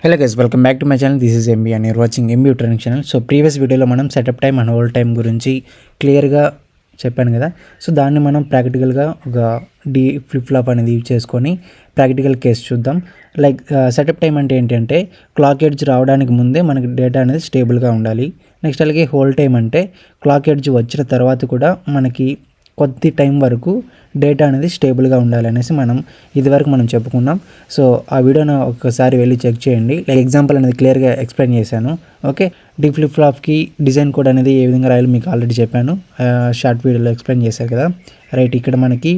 Hello guys, welcome back to my channel. This is MB and you're watching MB Training channel. So previous video లో మనం setup time and hold time గురించి క్లియర్గా చెప్పాను కదా. So దాన్ని మనం ప్రాక్టికల్గా ఒక ఫ్లిప్ ఫ్లాప్ అనేది యూజ్ చేసుకొని ప్రాక్టికల్ కేసు చూద్దాం. లైక్ సెటప్ టైం అంటే ఏంటంటే క్లాక్ ఎడ్జ్ రావడానికి ముందే మనకి డేటా అనేది స్టేబుల్గా ఉండాలి. నెక్స్ట్ అలాగే హోల్డ్ టైం అంటే క్లాక్ ఎడ్జ్ వచ్చిన తర్వాత కూడా మనకి కొద్ది టైం వరకు డేటా అనేది స్టేబుల్గా ఉండాలి అనేసి ఇదివరకు మనం చెప్పుకున్నాం. సో ఆ వీడియోని ఒకసారి వెళ్ళి చెక్ చేయండి. లైక్ ఎగ్జాంపుల్ అనేది క్లియర్గా ఎక్స్ప్లెయిన్ చేశాను. ఓకే, డీ ఫ్లిప్ ఫ్లాప్కి డిజైన్ కోడ్ అనేది ఏ విధంగా రాయాలో మీకు ఆల్రెడీ చెప్పాను, షార్ట్ వీడియోలో ఎక్స్ప్లెయిన్ చేశారు కదా. రైట్, ఇక్కడ మనకి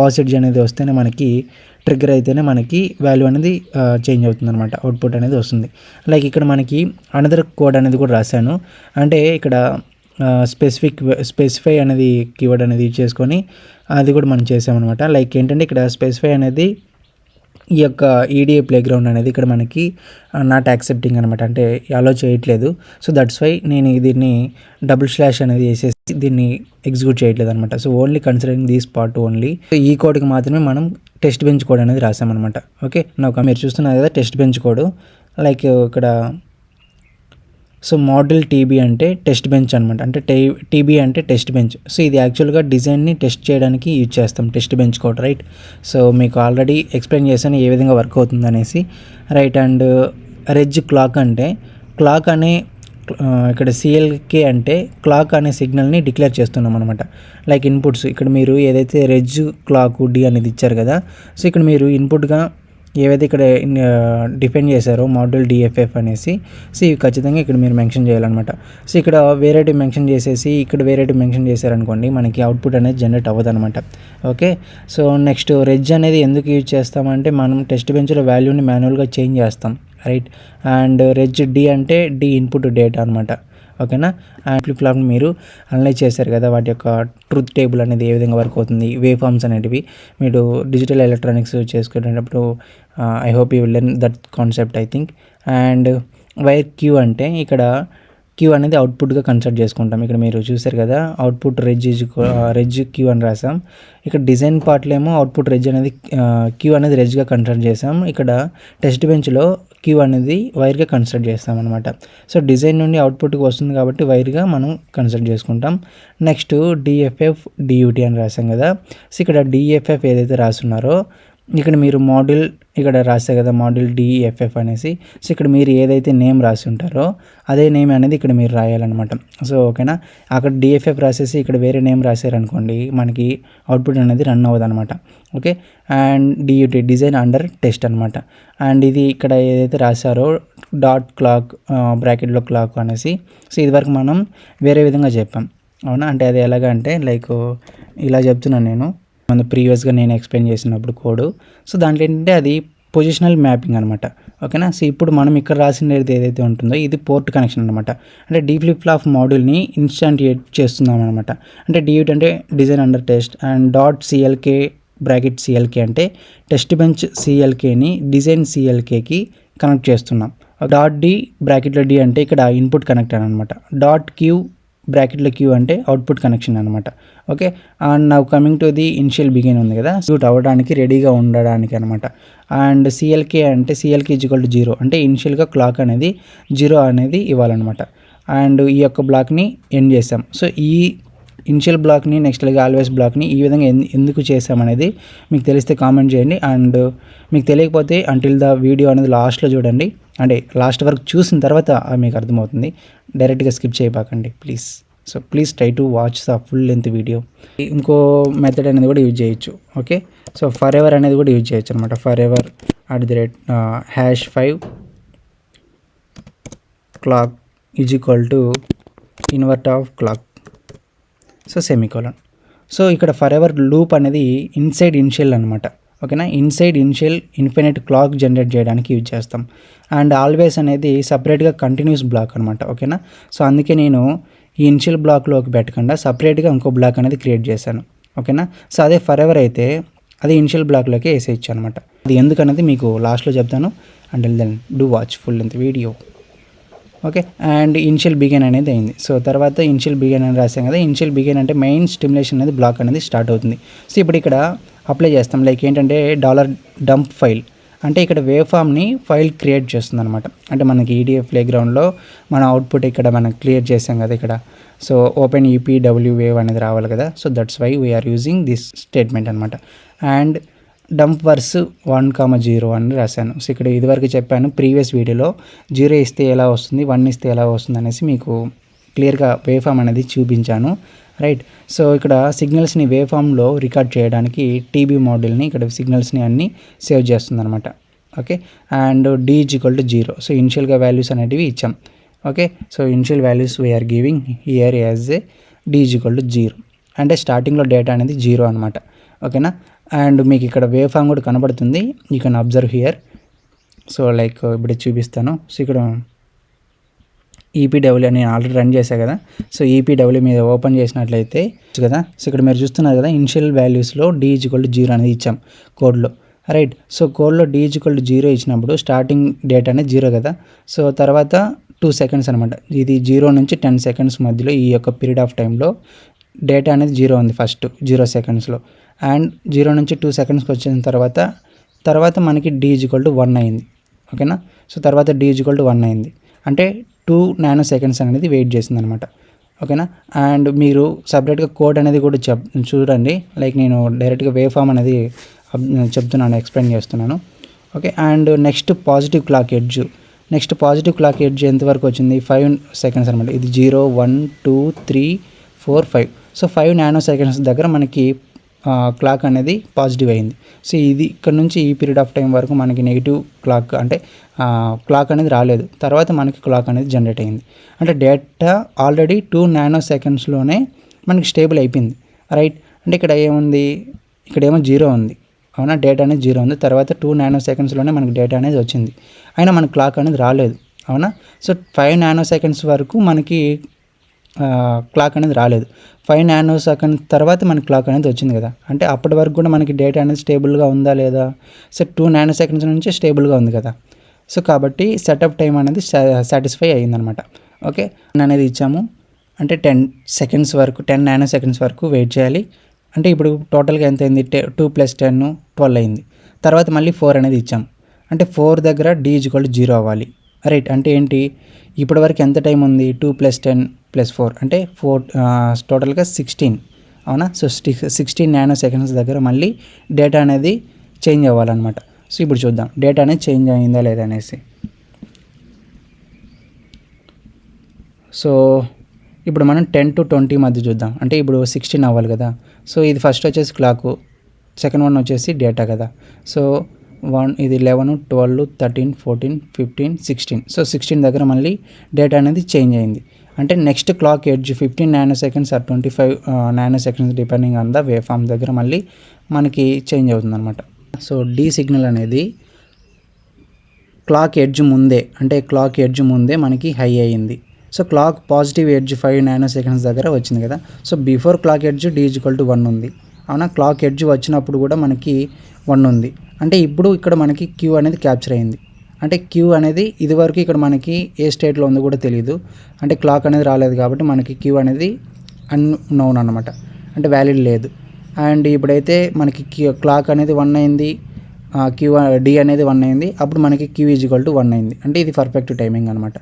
పాజిటివ్ అనేది వస్తేనే మనకి ట్రిగ్గర్ అయితేనే మనకి వాల్యూ అనేది చేంజ్ అవుతుంది అనమాట, అవుట్పుట్ అనేది వస్తుంది. ఇక్కడ మనకి అనదర్ కోడ్ అనేది కూడా రాశాను. అంటే ఇక్కడ స్పెసిఫై అనేది కీవర్డ్ అనేది యూజ్ చేసుకొని అది కూడా మనం చేసామన్నమాట. లైక్ ఏంటంటే ఇక్కడ స్పెసిఫై అనేది ఈ యొక్క ఈడిఏ ప్లేగ్రౌండ్ అనేది ఇక్కడ మనకి నాట్ యాక్సెప్టింగ్ అనమాట, అంటే అలో చేయట్లేదు. సో దట్స్ వై నేను దీన్ని డబుల్ స్లాష్ అనేది వేసేసి దీన్ని ఎగ్జిక్యూట్ చేయట్లేదు అనమాట. So only considering these part only. ఈ కోడ్కి మాత్రమే మనం టెస్ట్ బెంచ్ కోడ్ అనేది రాసామన్నమాట. ఓకే, నాకు మీరు చూస్తున్నారు కదా టెస్ట్ బెంచ్ కోడ్. లైక్ ఇక్కడ సో మోడల్ టీబీ అంటే టెస్ట్ బెంచ్ అనమాట, అంటే టీబీ అంటే టెస్ట్ బెంచ్. సో ఇది యాక్చువల్గా డిజైన్ని టెస్ట్ చేయడానికి యూజ్ చేస్తాం test bench code. Right, so మీకు ఆల్రెడీ ఎక్స్ప్లెయిన్ చేశాను ఏ విధంగా వర్క్ అవుతుంది అనేసి. రైట్, అండ్ రెజ్ క్లాక్ అంటే క్లాక్ అనే ఇక్కడ సిఎల్కే అంటే క్లాక్ అనే సిగ్నల్ని డిక్లేర్ చేస్తున్నాం అనమాట. లైక్ ఇన్పుట్స్ ఇక్కడ మీరు ఏదైతే రెజ్ క్లాక్ డి అనేది ఇచ్చారు కదా, సో ఇక్కడ మీరు ఇన్పుట్గా ఏవైతే ఇక్కడ డిఫైన్ చేశారో మోడల్ డిఎఫ్ఎఫ్ అనేసి, సో ఇవి ఖచ్చితంగా ఇక్కడ మీరు మెన్షన్ చేయాలన్నమాట. సో ఇక్కడ వేరేటి మెన్షన్ చేసేసి ఇక్కడ వేరేటి మెన్షన్ చేశారనుకోండి మనకి అవుట్పుట్ అనేది జనరేట్ అవ్వదు అనమాట. ఓకే, సో నెక్స్ట్ రెజ్ అనేది ఎందుకు యూజ్ చేస్తామంటే మనం టెస్ట్ బెంచ్లో వాల్యూని మాన్యువల్గా చేంజ్ చేస్తాం. రైట్, అండ్ రెజ్ డి అంటే డి ఇన్పుట్ డేటా అనమాట. ఓకేనా, అండ్ ఫ్లిప్ ఫ్లాప్ని మీరు అనలైజ్ చేశారు కదా, వాటి యొక్క ట్రూత్ టేబుల్ అనేది ఏ విధంగా వర్క్ అవుతుంది, వే ఫార్మ్స్ అనేటివి మీరు డిజిటల్ ఎలక్ట్రానిక్స్ చేసుకునేటప్పుడు I hope you will learn that concept I think. And wire Q అంటే ఇక్కడ క్యూ అనేది అవుట్పుట్గా కన్సిడర్ చేసుకుంటాం. ఇక్కడ మీరు చూసారు కదా అవుట్పుట్ రెజ్ క్యూ అని రాసాం. ఇక్కడ డిజైన్ పార్ట్లో ఏమో అవుట్పుట్ రెజ్ అనేది క్యూ అనేది రెజ్గా కన్సిడర్ చేసాం. ఇక్కడ టెస్ట్ బెంచ్లో క్యూ అనేది వైర్గా కన్సిడర్ చేస్తాం అనమాట. సో డిజైన్ నుండి అవుట్పుట్కి వస్తుంది కాబట్టి వైర్గా మనం కన్సిడర్ చేసుకుంటాం. నెక్స్ట్ డిఎఫ్ఎఫ్ డియూటీ అని రాసాం కదా. సో ఇక్కడ డిఎఫ్ఎఫ్ ఏదైతే రాస్తున్నారో ఇక్కడ మీరు మోడల్ ఇక్కడ రాస్తారు కదా మోడల్ డిఎఫ్ఎఫ్ అనేసి, సో ఇక్కడ మీరు ఏదైతే నేమ్ రాసి ఉంటారో అదే నేమ్ అనేది ఇక్కడ మీరు రాయాలన్నమాట. సో ఓకేనా, అక్కడ డిఎఫ్ఎఫ్ రాసేసి ఇక్కడ వేరే నేమ్ రాశారనుకోండి మనకి అవుట్పుట్ అనేది రన్ అవ్వదు అనమాట. Okay, and DUT design under test అనమాట. అండ్ ఇది ఇక్కడ ఏదైతే రాశారో డాట్ క్లాక్ బ్రాకెట్లో క్లాక్ అనేసి, సో ఇది వరకు మనం వేరే విధంగా చెప్పాం అవునా. అంటే అది ఎలాగ అంటే లైక్ ఇలా చెప్తున్నాను నేను ప్రీవియస్గా నేను ఎక్స్ప్లెయిన్ చేసినప్పుడు కోడ్. సో దాంట్లో ఏంటంటే అది పొజిషనల్ మ్యాపింగ్ అనమాట. ఓకేనా, సో ఇప్పుడు మనం ఇక్కడ రాసినది ఏదైతే ఉంటుందో ఇది పోర్ట్ కనెక్షన్ అనమాట. అంటే డీ ఫ్లిప్ ఫ్లాప్ మోడ్యూల్ని ఇన్స్టాంటియేట్ చేస్తున్నాం అనమాట. అంటే డియూట్ అంటే design under test and dot CLK bracket CLK అంటే టెస్ట్ బెంచ్ సిఎల్కేని డిజైన్ సిఎల్కేకి కనెక్ట్ చేస్తున్నాం. డాట్ డి బ్రాకెట్లో డి అంటే ఇక్కడ ఇన్పుట్ కనెక్టర్ అనమాట. డాట్ క్యూ బ్రాకెట్లో క్యూ అంటే అవుట్పుట్ కనెక్షన్ అనమాట. Okay, and now coming to the initial begin ఉంది కదా, షూట్ అవ్వడానికి రెడీగా ఉండడానికి అనమాట. అండ్ సిఎల్కే అంటే సిఎల్కే ఈక్వల్ టు 0 అంటే ఇనిషియల్గా క్లాక్ అనేది 0 అనేది ఇవ్వాలన్నమాట. అండ్ ఈ యొక్క బ్లాక్ని ఎండ్ చేసాం. సో ఈ ఇనిషియల్ బ్లాక్ని నెక్స్ట్ అలాగే ఆల్వేస్ బ్లాక్ని ఈ విధంగా ఎందుకు చేసామనేది మీకు తెలిస్తే కామెంట్ చేయండి. అండ్ మీకు తెలియకపోతే అంటిల్ ద వీడియో అనేది లాస్ట్లో చూడండి, అంటే లాస్ట్ వరకు చూసిన తర్వాత మీకు అర్థమవుతుంది. డైరెక్ట్గా స్కిప్ చేయబాకండి please. So please try to watch the full length video. ఇంకో మెథడ్ అనేది కూడా యూజ్ చేయొచ్చు. ఓకే, సో ఫర్ ఎవర్ అనేది కూడా యూజ్ చేయొచ్చు అనమాట. Forever @#5 clock is equal to invert of clock, so semicolon. So ఇక్కడ ఫర్ ఎవర్ లూప్ అనేది ఇన్సైడ్ ఇనిషియల్ అనమాట. ఓకేనా, inside initial infinite clock generate చేయడానికి యూజ్ చేస్తాం. అండ్ ఆల్వేస్ అనేది సపరేట్గా కంటిన్యూస్ బ్లాక్ అనమాట. ఓకేనా, సో అందుకే నేను ఈ ఇనిషియల్ బ్లాక్లోకి పెట్టకుండా సపరేట్గా ఇంకో బ్లాక్ అనేది క్రియేట్ చేశాను. ఓకేనా, సో అదే ఫర్ ఎవర్ అయితే అది ఇనిషియల్ బ్లాక్లోకి వేసేయచ్చు అనమాట. అది ఎందుకనేది మీకు లాస్ట్లో చెప్తాను. Until then do watch full length video. Okay, and initial begin అనేది అయింది. సో తర్వాత ఇనిషియల్ బిగిన్ అని రాసాం కదా, ఇనిషియల్ బిగిన్ అంటే మెయిన్ స్టిమ్యులేషన్ అనేది బ్లాక్ అనేది స్టార్ట్ అవుతుంది. సో ఇప్పుడు ఇక్కడ అప్లై చేస్తాం. లైక్ ఏంటంటే డాలర్ డంప్ ఫైల్ అంటే ఇక్కడ వేవ్ ఫామ్ని ఫైల్ క్రియేట్ చేస్తుంది అనమాట. అంటే మనకి ఈడిఎఫ్ ప్లేగ్రౌండ్లో మన అవుట్పుట్ ఇక్కడ మనం క్లియర్ చేసాం కదా ఇక్కడ. సో ఓపెన్ ఈపీడబ్ల్యూ వేవ్ అనేది రావాలి కదా. So that's why we are using this statement అనమాట. అండ్ డంప్ వర్స్ 1,0 అని రాశాను. సో ఇక్కడ ఇదివరకు చెప్పాను ప్రీవియస్ వీడియోలో 0 ఇస్తే ఎలా వస్తుంది, 1 ఇస్తే ఎలా వస్తుంది అనేసి మీకు క్లియర్గా వేవ్ ఫామ్ అనేది చూపించాను, రైట్. సో ఇక్కడ సిగ్నల్స్ని వేవ్ ఫామ్లో రికార్డ్ చేయడానికి టీబీ మోడల్ని ఇక్కడ సిగ్నల్స్ని అన్నీ సేవ్ చేస్తుంది అనమాట. ఓకే. And d = 0. సో ఇనిషియల్గా వాల్యూస్ అనేటివి ఇచ్చాం. Okay. So initial values we are giving here as a d = 0. అంటే స్టార్టింగ్లో డేటా అనేది 0 అనమాట. ఓకేనా. అండ్ మీకు ఇక్కడ వేవ్ ఫామ్ కూడా కనబడుతుంది, you can observe here. So like ఇప్పుడు చూపిస్తాను. సో ఇక్కడ ఈపీడబ్ల్యూ నేను ఆల్రెడీ రన్ చేశాను కదా. సో ఈపీడబ్ల్యూ మీద ఓపెన్ చేసినట్లయితే కదా. సో ఇక్కడ మీరు చూస్తున్నారు కదా, ఇనిషియల్ వాల్యూస్లో d = 0 అనేది ఇచ్చాం కోడ్లో, రైట్. సో కోడ్లో d = 0 ఇచ్చినప్పుడు స్టార్టింగ్ డేటా అనేది 0 కదా. సో తర్వాత 2 సెకండ్స్ అనమాట. ఇది 0 నుంచి 10 సెకండ్స్ మధ్యలో ఈ యొక్క పీరియడ్ ఆఫ్ టైంలో డేటా అనేది 0 ఉంది ఫస్ట్ 0 సెకండ్స్లో. అండ్ 0 నుంచి 2 సెకండ్స్కి వచ్చిన తర్వాత మనకి d = 1 అయింది. ఓకేనా. సో తర్వాత d = 1 అయింది అంటే 2 నానో సెకండ్స్ అనేది వెయిట్ చేసింది అనమాట. ఓకేనా. అండ్ మీరు సపరేట్గా కోడ్ అనేది కూడా చూడండి. లైక్ నేను డైరెక్ట్గా వేవ్ ఫామ్ అనేది చెప్తున్నాను, ఎక్స్ప్లెయిన్ చేస్తున్నాను. Okay. And next positive clock edge ఎంతవరకు వచ్చింది, 5 సెకండ్స్ అనమాట. ఇది 0, 1, 2, 3, 4, 5. సో 5 నానో సెకండ్స్ దగ్గర మనకి క్లాక్ అనేది పాజిటివ్ అయింది. సో ఇది ఇక్కడ నుంచి ఈ పీరియడ్ ఆఫ్ టైం వరకు మనకి నెగిటివ్ క్లాక్ అంటే క్లాక్ అనేది రాలేదు. తర్వాత మనకి క్లాక్ అనేది జనరేట్ అయింది. అంటే డేటా ఆల్రెడీ 2 నానో సెకండ్స్లోనే మనకి స్టేబుల్ అయిపోయింది, రైట్. అంటే ఇక్కడ ఏముంది, ఇక్కడేమో 0 ఉంది, అవునా. డేటా అనేది 0 ఉంది. తర్వాత 2 నానో సెకండ్స్లోనే మనకి డేటా అనేది వచ్చింది, అయినా మనకి క్లాక్ అనేది రాలేదు, అవునా. సో 5 నానో సెకండ్స్ వరకు మనకి క్లాక్ అనేది రాలేదు. 5 నానో సెకండ్ తర్వాత మనకి క్లాక్ అనేది వచ్చింది కదా. అంటే అప్పటి వరకు కూడా మనకి డేటా అనేది స్టేబుల్గా ఉందా లేదా. సో 2 నానో సెకండ్స్ నుంచి స్టేబుల్గా ఉంది కదా. సో కాబట్టి సెటప్ టైం అనేది సాటిస్ఫై అయ్యిందనమాట. ఓకే. అనేది ఇచ్చాము అంటే 10 సెకండ్స్ వరకు 10 నానో సెకండ్స్ వరకు వెయిట్ చేయాలి. అంటే ఇప్పుడు టోటల్గా ఎంత అయింది, 2 + 10 12 అయింది. తర్వాత మళ్ళీ 4 అనేది ఇచ్చాం. అంటే 4 దగ్గర d = 0 అవ్వాలి, రైట్. అంటే ఏంటి, ఇప్పటివరకు ఎంత టైం ఉంది, 2 + 10 + 4 అంటే 4 టోటల్గా 16, అవునా. సో 16 నానో సెకండ్స్ దగ్గర మళ్ళీ డేటా అనేది చేంజ్ అవ్వాలన్నమాట. సో ఇప్పుడు చూద్దాం డేటా అనేది చేంజ్ అయిందా లేదా అనేసి. సో ఇప్పుడు మనం 10 to 20 మధ్య చూద్దాం. అంటే ఇప్పుడు 16 అవ్వాలి కదా. సో ఇది ఫస్ట్ వచ్చేసి క్లాకు, సెకండ్ వన్ వచ్చేసి డేటా కదా. సో 1 ఇది 11, 12, 13, 14, 15, 16. సో 16 దగ్గర మళ్ళీ డేటా అనేది చేంజ్ అయింది. అంటే next clock edge 15 nanoseconds or 25 nanoseconds depending on the waveform దగ్గర మళ్ళీ మనకి చేంజ్ అవుతుంది అనమాట. సో డి సిగ్నల్ అనేది క్లాక్ ఎడ్జ్ ముందే మనకి హై అయ్యింది. So clock positive edge 5 nanoseconds దగ్గర వచ్చింది కదా. So before clock edge d = 1 ఉంది, అవునా. క్లాక్ ఎడ్జ్ వచ్చినప్పుడు కూడా మనకి 1 ఉంది. అంటే ఇప్పుడు ఇక్కడ మనకి క్యూ అనేది క్యాప్చర్ అయింది. అంటే క్యూ అనేది ఇదివరకు ఇక్కడ మనకి ఏ స్టేట్లో ఉందో కూడా తెలియదు. అంటే క్లాక్ అనేది రాలేదు కాబట్టి మనకి క్యూ అనేది అన్నోన్ అనమాట, అంటే వ్యాలిడ్ లేదు. అండ్ ఇప్పుడైతే మనకి క్లాక్ అనేది 1 అయింది, క్యూ డి అనేది 1 అయింది, అప్పుడు మనకి క్యూ = 1 అయింది. అంటే ఇది పర్ఫెక్ట్ టైమింగ్ అనమాట.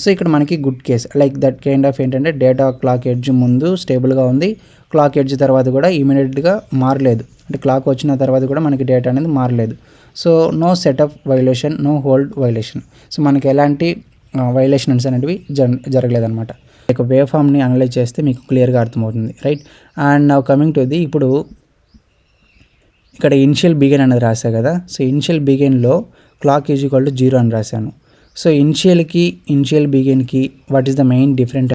సో ఇక్కడ మనకి good case like that kind of ఏంటంటే డేటా క్లాక్ ఎడ్జ్ ముందు స్టేబుల్గా ఉంది, క్లాక్ ఎడ్జ్ తర్వాత కూడా ఇమీడియట్గా మారలేదు. అంటే క్లాక్ వచ్చిన తర్వాత కూడా మనకి డేటా అనేది మారలేదు. So no setup violation, no hold violation. So మనకి ఎలాంటి వైలేషన్స్ అనేటివి జరగలేదన్నమాట. ఇక వేవ్ ఫామ్ని అనలైజ్ చేస్తే మీకు క్లియర్గా అర్థమవుతుంది, right. And now coming to the, ఇప్పుడు ఇక్కడ ఇనిషియల్ బిగిన్ అనేది రాశా కదా. సో ఇనిషియల్ బిగిన్లో క్లాక్ = 0 అని రాశాను. సో ఇనిషియల్ బిగిన్కి what is the main different